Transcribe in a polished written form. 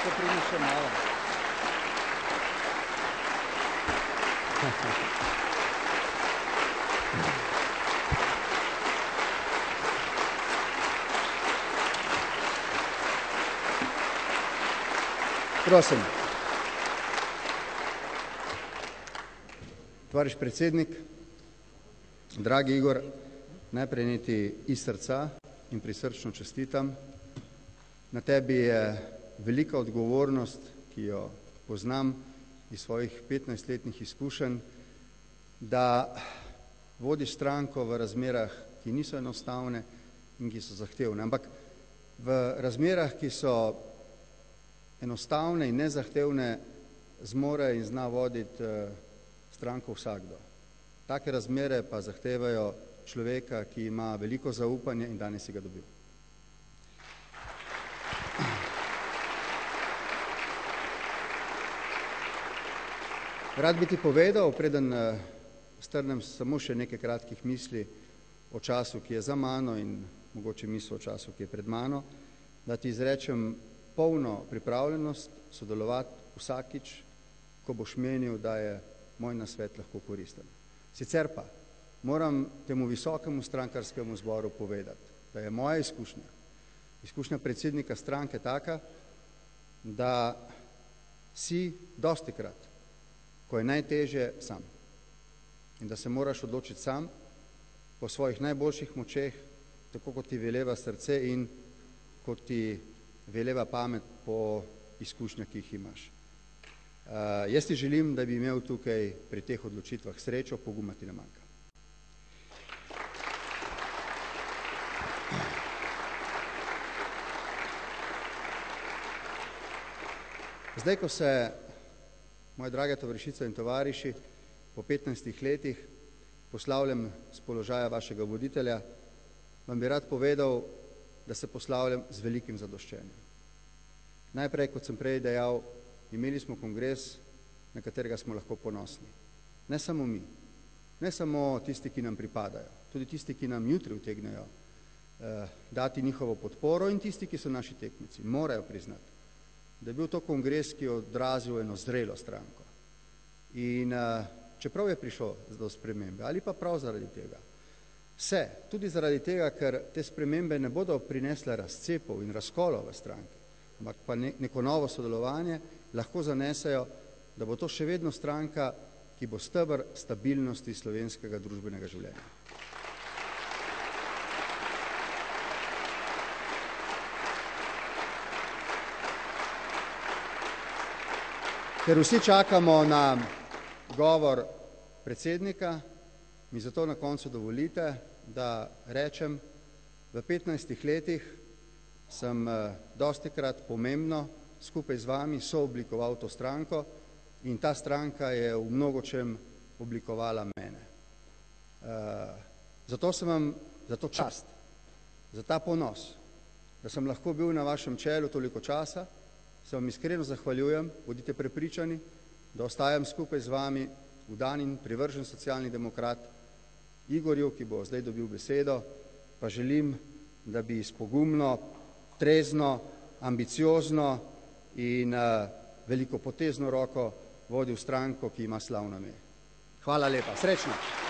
Lahko primi še malo. Prosim. Tovariš predsednik, dragi Igor, najprej niti iz srca in prisrčno čestitam. Na tebi je velika odgovornost, ki jo poznam iz svojih 15-letnih izkušenj, da vodiš stranko v razmerah, ki niso enostavne in ki so zahtevne. Ampak v razmerah, ki so enostavne in nezahtevne, zmore in zna voditi stranko vsakdo. Take razmere pa zahtevajo človeka, ki ima veliko zaupanje in danes si ga dobil. Rad bi ti povedal, preden strnem samo še nekaj kratkih misli o času, ki je za mano in mogoče misel o času, ki je pred mano, da ti izrečem polno pripravljenost sodelovati vsakič, ko boš menil, da je moj nasvet lahko koristen. Sicer pa moram temu visokemu strankarskemu zboru povedati, da je moja izkušnja predsednika stranke taka, da si dostikrat, ko je najtežje, sam. In da se moraš odločiti sam po svojih najboljših močeh, tako kot ti veleva srce in kot ti veleva pamet po izkušnjah, ki jih imaš. Jaz ti želim, da bi imel tukaj pri teh odločitvah srečo, poguma ti ne manjka. Zdaj, ko se, moje drage tovarišice in tovariši, po 15 letih poslavljam z položaja vašega voditelja, vam bi rad povedal, da se poslavljam z velikim zadoščenjem. Najprej, kot sem prej dejal, imeli smo kongres, na katerega smo lahko ponosni. Ne samo mi, ne samo tisti, ki nam pripadajo, tudi tisti, ki nam jutri utegnejo dati njihovo podporo in tisti, ki so naši tekmeci, morajo priznati, da je bil to kongres, ki je odrazil eno zrelo stranko. In čeprav je prišlo do spremembe, ali pa prav zaradi tega, tudi zaradi tega, ker te spremembe ne bodo prinesle razcepov in razkolov v stranki, ampak pa neko novo sodelovanje, lahko zanesejo, da bo to še vedno stranka, ki bo steber stabilnosti slovenskega družbenega življenja. Ker vsi čakamo na govor predsednika, mi zato na koncu dovolite, da rečem, v 15 letih sem dostikrat pomembno skupaj z vami sooblikoval to stranko in ta stranka je v mnogočem oblikovala mene. Zato sem vam za to čast, za ta ponos, da sem lahko bil na vašem čelu toliko časa, se vam iskreno zahvaljujem, bodite prepričani, da ostajam skupaj z vami vdan in privržen socialni demokrat Igorju, ki bo zdaj dobil besedo, pa želim, da bi s pogumno, trezno, ambiciozno in velikopotezno roko vodil stranko, ki ima slavno ime. Hvala lepa, srečno!